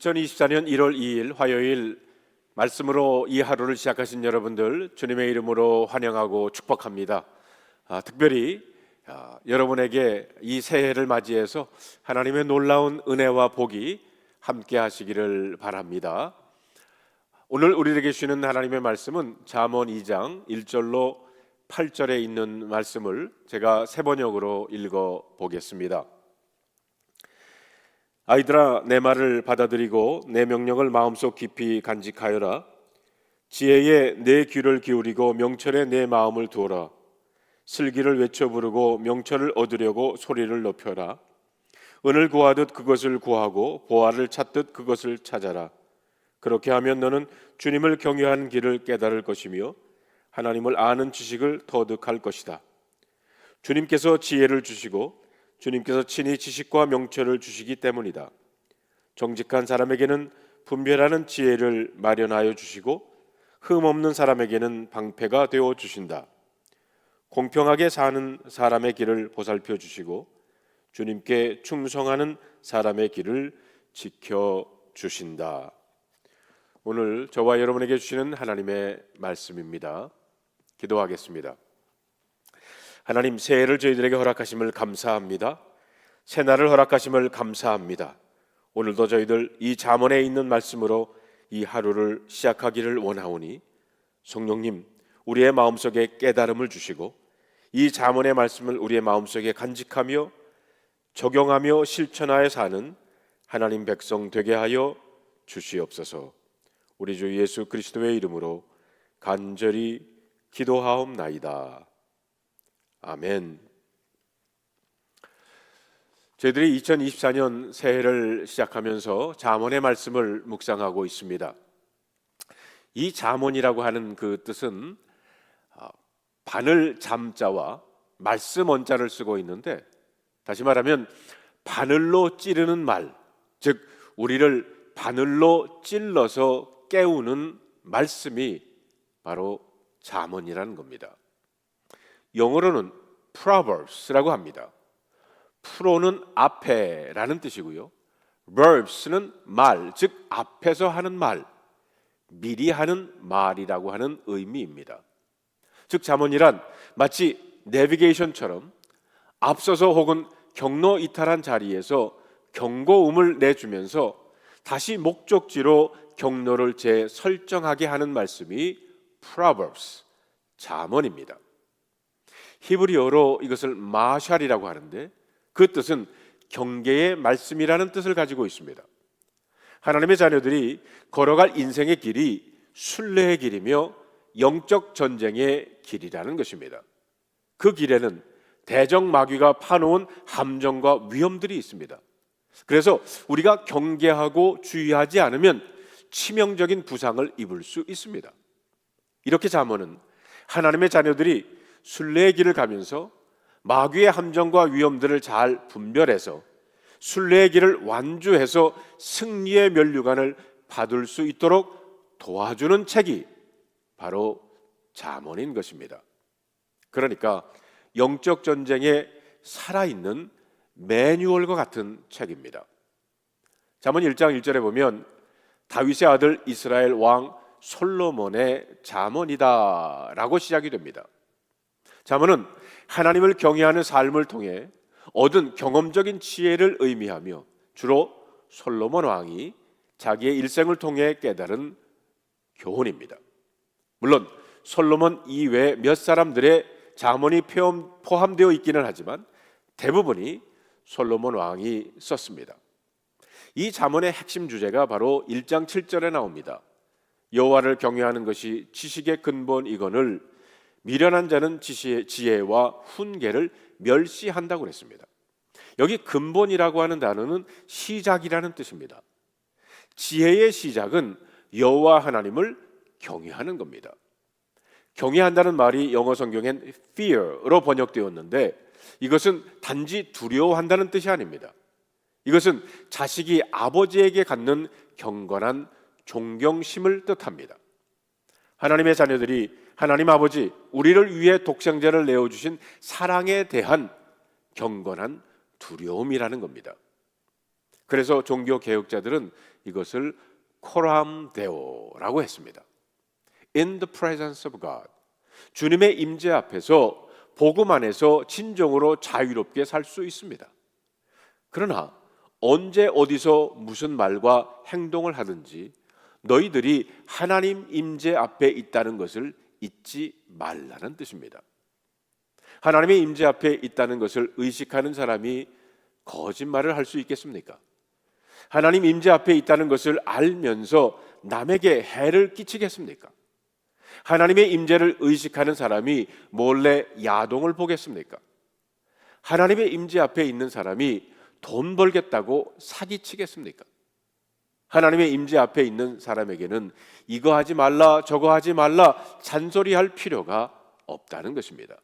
2024년 1월 2일 화요일 말씀으로 이 하루를 시작하신 여러분들 주님의 이름으로 환영하고 축복합니다. 특별히 여러분에게 이 새해를 맞이해서 하나님의 놀라운 은혜와 복이 함께 하시기를 바랍니다. 오늘 우리에게 주시는 하나님의 말씀은 잠언 2장 1절로 8절에 있는 말씀을 제가 새 번역으로 읽어 보겠습니다. 아이들아, 내 말을 받아들이고 내 명령을 마음속 깊이 간직하여라. 지혜에 내 귀를 기울이고 명철에 내 마음을 두어라. 슬기를 외쳐 부르고 명철을 얻으려고 소리를 높여라. 은을 구하듯 그것을 구하고 보화를 찾듯 그것을 찾아라. 그렇게 하면 너는 주님을 경외하는 길을 깨달을 것이며 하나님을 아는 지식을 터득할 것이다. 주님께서 지혜를 주시고 주님께서 친히 지식과 명철을 주시기 때문이다. 정직한 사람에게는 분별하는 지혜를 마련하여 주시고 흠없는 사람에게는 방패가 되어 주신다. 공평하게 사는 사람의 길을 보살펴 주시고 주님께 충성하는 사람의 길을 지켜 주신다. 오늘 저와 여러분에게 주시는 하나님의 말씀입니다. 기도하겠습니다. 하나님, 새해를 저희들에게 허락하심을 감사합니다. 새날을 허락하심을 감사합니다. 오늘도 저희들 이 잠언에 있는 말씀으로 이 하루를 시작하기를 원하오니 성령님, 우리의 마음속에 깨달음을 주시고 이 잠언의 말씀을 우리의 마음속에 간직하며 적용하며 실천하여 사는 하나님 백성 되게 하여 주시옵소서. 우리 주 예수 그리스도의 이름으로 간절히 기도하옵나이다. 아멘. 저희들이 2024년 새해를 시작하면서 잠언의 말씀을 묵상하고 있습니다. 이 잠언이라고 하는 그 뜻은 바늘 잠자와 말씀 원자를 쓰고 있는데, 다시 말하면 바늘로 찌르는 말, 즉 우리를 바늘로 찔러서 깨우는 말씀이 바로 잠언이라는 겁니다. 영어로는 Proverbs라고 합니다. 프로는 앞에라는 뜻이고요. verbs는 말, 즉 앞에서 하는 말, 미리 하는 말이라고 하는 의미입니다. 즉 잠언이란 마치 내비게이션처럼 앞서서 혹은 경로 이탈한 자리에서 경고음을 내주면서 다시 목적지로 경로를 재설정하게 하는 말씀이 Proverbs, 잠언입니다. 히브리어로 이것을 마샬이라고 하는데 그 뜻은 경계의 말씀이라는 뜻을 가지고 있습니다. 하나님의 자녀들이 걸어갈 인생의 길이 순례의 길이며 영적 전쟁의 길이라는 것입니다. 그 길에는 대적마귀가 파놓은 함정과 위험들이 있습니다. 그래서 우리가 경계하고 주의하지 않으면 치명적인 부상을 입을 수 있습니다. 이렇게 잠언은 하나님의 자녀들이 순례의 길을 가면서 마귀의 함정과 위험들을 잘 분별해서 순례의 길을 완주해서 승리의 면류관을 받을 수 있도록 도와주는 책이 바로 잠언인 것입니다. 그러니까 영적 전쟁에 살아있는 매뉴얼과 같은 책입니다. 잠언 1장 1절에 보면 다윗의 아들 이스라엘 왕 솔로몬의 잠언이다 라고 시작이 됩니다. 잠언은 하나님을 경외하는 삶을 통해 얻은 경험적인 지혜를 의미하며 주로 솔로몬 왕이 자기의 일생을 통해 깨달은 교훈입니다. 물론 솔로몬 이외에 몇 사람들의 잠언이 포함되어 있기는 하지만 대부분이 솔로몬 왕이 썼습니다. 이 잠언의 핵심 주제가 바로 1장 7절에 나옵니다. 여호와를 경외하는 것이 지식의 근본이거늘 미련한 자는 지혜와 훈계를 멸시한다고 그랬습니다. 여기 근본이라고 하는 단어는 시작이라는 뜻입니다. 지혜의 시작은 여호와 하나님을 경외하는 겁니다. 경외한다는 말이 영어 성경엔 fear로 번역되었는데 이것은 단지 두려워한다는 뜻이 아닙니다. 이것은 자식이 아버지에게 갖는 경건한 존경심을 뜻합니다. 하나님의 자녀들이 하나님 아버지, 우리를 위해 독생자를 내어주신 사랑에 대한 경건한 두려움이라는 겁니다. 그래서 종교 개혁자들은 이것을 코람데오라고 했습니다. In the presence of God. 주님의 임재 앞에서 복음 안에서 진정으로 자유롭게 살 수 있습니다. 그러나 언제 어디서 무슨 말과 행동을 하든지 너희들이 하나님 임재 앞에 있다는 것을 잊지 말라는 뜻입니다. 하나님의 임재 앞에 있다는 것을 의식하는 사람이 거짓말을 할 수 있겠습니까? 하나님 임재 앞에 있다는 것을 알면서 남에게 해를 끼치겠습니까? 하나님의 임재를 의식하는 사람이 몰래 야동을 보겠습니까? 하나님의 임재 앞에 있는 사람이 돈 벌겠다고 사기치겠습니까? 하나님의 임재 앞에 있는 사람에게는 이거 하지 말라 저거 하지 말라 잔소리할 필요가 없다는 것입니다.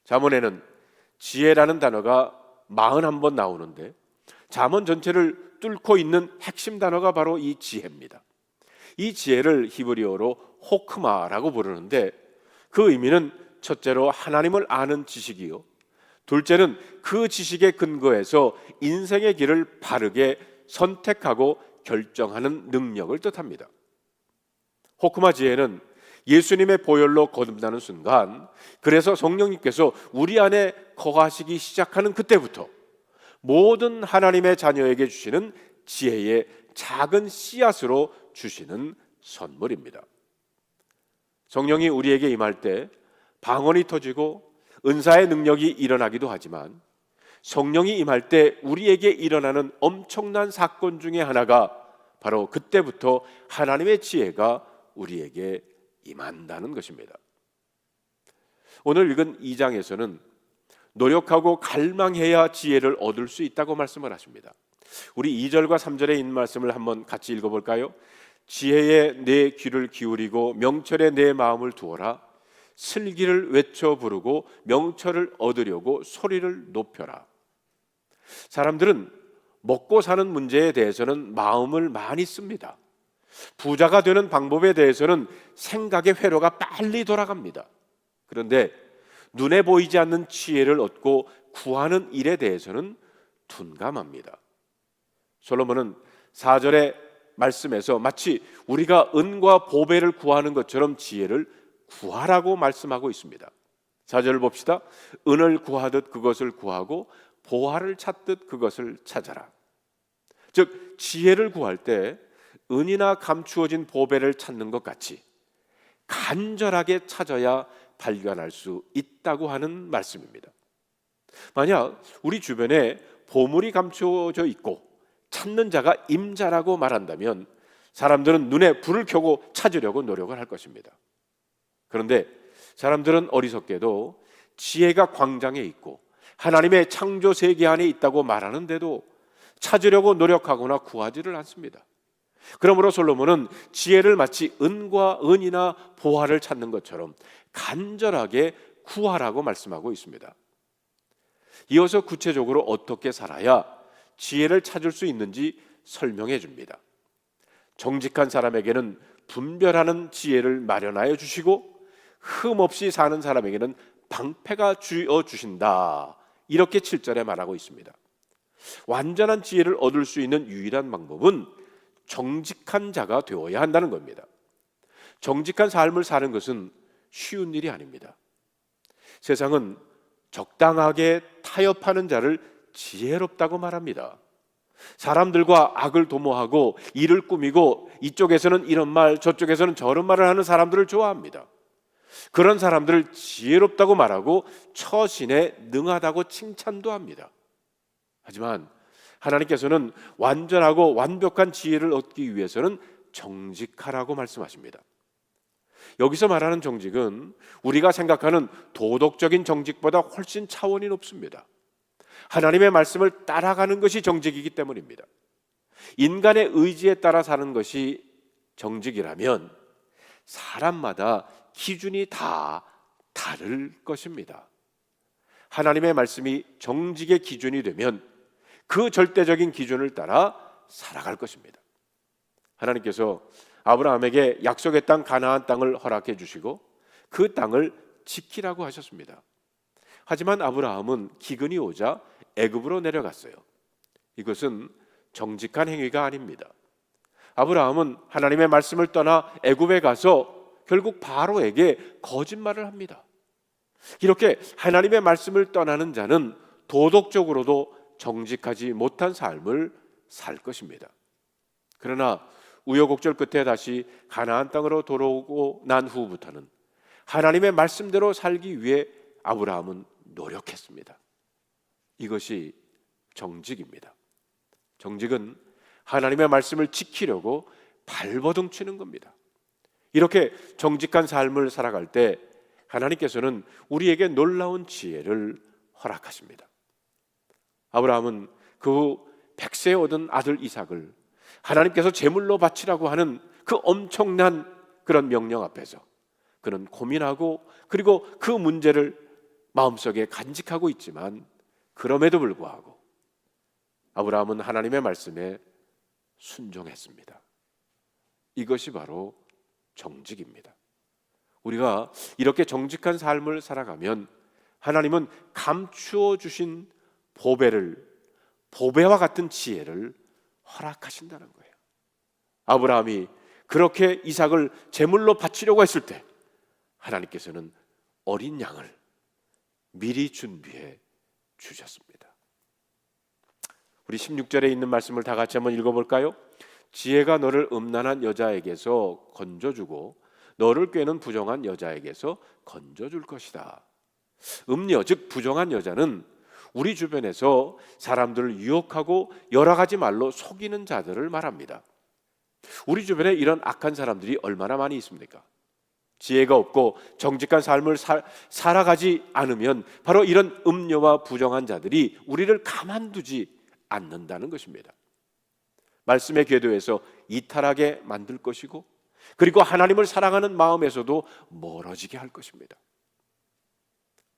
잠언에는 지혜라는 단어가 41번 나오는데 잠언 전체를 뚫고 있는 핵심 단어가 바로 이 지혜입니다. 이 지혜를 히브리어로 호크마라고 부르는데 그 의미는 첫째로 하나님을 아는 지식이요, 둘째는 그 지식에 근거해서 인생의 길을 바르게 선택하고 결정하는 능력을 뜻합니다. 호크마 지혜는 예수님의 보혈로 거듭나는 순간, 그래서 성령님께서 우리 안에 거하시기 시작하는 그때부터 모든 하나님의 자녀에게 주시는 지혜의 작은 씨앗으로 주시는 선물입니다. 성령이 우리에게 임할 때 방언이 터지고 은사의 능력이 일어나기도 하지만 성령이 임할 때 우리에게 일어나는 엄청난 사건 중에 하나가 바로 그때부터 하나님의 지혜가 우리에게 임한다는 것입니다. 오늘 읽은 2장에서는 노력하고 갈망해야 지혜를 얻을 수 있다고 말씀을 하십니다. 우리 2절과 3절에 있는 말씀을 한번 같이 읽어볼까요? 지혜에 내 귀를 기울이고 명철에 내 마음을 두어라. 슬기를 외쳐 부르고 명철을 얻으려고 소리를 높여라. 사람들은 먹고 사는 문제에 대해서는 마음을 많이 씁니다. 부자가 되는 방법에 대해서는 생각의 회로가 빨리 돌아갑니다. 그런데 눈에 보이지 않는 지혜를 얻고 구하는 일에 대해서는 둔감합니다. 솔로몬은 4절의 말씀에서 마치 우리가 은과 보배를 구하는 것처럼 지혜를 구하라고 말씀하고 있습니다. 4절을 봅시다. 은을 구하듯 그것을 구하고 보화를 찾듯 그것을 찾아라. 즉 지혜를 구할 때 은이나 감추어진 보배를 찾는 것 같이 간절하게 찾아야 발견할 수 있다고 하는 말씀입니다. 만약 우리 주변에 보물이 감추어져 있고 찾는 자가 임자라고 말한다면 사람들은 눈에 불을 켜고 찾으려고 노력을 할 것입니다. 그런데 사람들은 어리석게도 지혜가 광장에 있고 하나님의 창조 세계 안에 있다고 말하는데도 찾으려고 노력하거나 구하지를 않습니다. 그러므로 솔로몬은 지혜를 마치 은이나 보화를 찾는 것처럼 간절하게 구하라고 말씀하고 있습니다. 이어서 구체적으로 어떻게 살아야 지혜를 찾을 수 있는지 설명해 줍니다. 정직한 사람에게는 분별하는 지혜를 마련하여 주시고 흠없이 사는 사람에게는 방패가 주어 주신다. 이렇게 7절에 말하고 있습니다. 완전한 지혜를 얻을 수 있는 유일한 방법은 정직한 자가 되어야 한다는 겁니다. 정직한 삶을 사는 것은 쉬운 일이 아닙니다. 세상은 적당하게 타협하는 자를 지혜롭다고 말합니다. 사람들과 악을 도모하고 일을 꾸미고 이쪽에서는 이런 말 저쪽에서는 저런 말을 하는 사람들을 좋아합니다. 그런 사람들을 지혜롭다고 말하고 처신에 능하다고 칭찬도 합니다. 하지만 하나님께서는 완전하고 완벽한 지혜를 얻기 위해서는 정직하라고 말씀하십니다. 여기서 말하는 정직은 우리가 생각하는 도덕적인 정직보다 훨씬 차원이 높습니다. 하나님의 말씀을 따라가는 것이 정직이기 때문입니다. 인간의 의지에 따라 사는 것이 정직이라면 사람마다 기준이 다 다를 것입니다. 하나님의 말씀이 정직의 기준이 되면 그 절대적인 기준을 따라 살아갈 것입니다. 하나님께서 아브라함에게 약속의 땅 가나안 땅을 허락해 주시고 그 땅을 지키라고 하셨습니다. 하지만 아브라함은 기근이 오자 애굽으로 내려갔어요. 이것은 정직한 행위가 아닙니다. 아브라함은 하나님의 말씀을 떠나 애굽에 가서 결국 바로에게 거짓말을 합니다. 이렇게 하나님의 말씀을 떠나는 자는 도덕적으로도 정직하지 못한 삶을 살 것입니다. 그러나 우여곡절 끝에 다시 가나안 땅으로 돌아오고 난 후부터는 하나님의 말씀대로 살기 위해 아브라함은 노력했습니다. 이것이 정직입니다. 정직은 하나님의 말씀을 지키려고 발버둥 치는 겁니다. 이렇게 정직한 삶을 살아갈 때 하나님께서는 우리에게 놀라운 지혜를 허락하십니다. 아브라함은 그 후 100세에 얻은 아들 이삭을 하나님께서 제물로 바치라고 하는 그 엄청난 그런 명령 앞에서 그는 고민하고 그리고 그 문제를 마음속에 간직하고 있지만 그럼에도 불구하고 아브라함은 하나님의 말씀에 순종했습니다. 이것이 바로 정직입니다. 우리가 이렇게 정직한 삶을 살아가면 하나님은 감추어 주신 보배와 같은 지혜를 허락하신다는 거예요. 아브라함이 그렇게 이삭을 제물로 바치려고 했을 때 하나님께서는 어린 양을 미리 준비해 주셨습니다. 우리 16절에 있는 말씀을 다 같이 한번 읽어볼까요? 지혜가 너를 음란한 여자에게서 건져주고 너를 꾀는 부정한 여자에게서 건져줄 것이다. 음녀, 즉 부정한 여자는 우리 주변에서 사람들을 유혹하고 여러 가지 말로 속이는 자들을 말합니다. 우리 주변에 이런 악한 사람들이 얼마나 많이 있습니까? 지혜가 없고 정직한 삶을 살아가지 않으면 바로 이런 음녀와 부정한 자들이 우리를 가만두지 않는다는 것입니다. 말씀의 궤도에서 이탈하게 만들 것이고 그리고 하나님을 사랑하는 마음에서도 멀어지게 할 것입니다.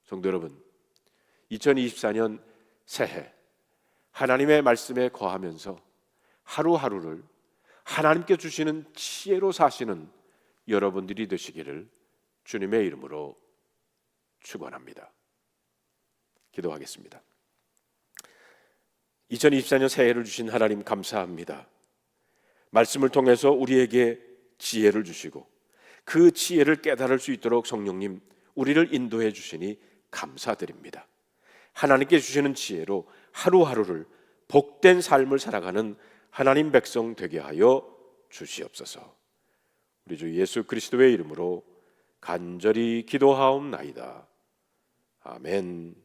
성도 여러분, 2024년 새해 하나님의 말씀에 거하면서 하루하루를 하나님께 주시는 지혜로 사시는 여러분들이 되시기를 주님의 이름으로 축원합니다. 기도하겠습니다. 2024년 새해를 주신 하나님 감사합니다. 말씀을 통해서 우리에게 지혜를 주시고 그 지혜를 깨달을 수 있도록 성령님 우리를 인도해 주시니 감사드립니다. 하나님께 주시는 지혜로 하루하루를 복된 삶을 살아가는 하나님 백성 되게 하여 주시옵소서. 우리 주 예수 그리스도의 이름으로 간절히 기도하옵나이다. 아멘.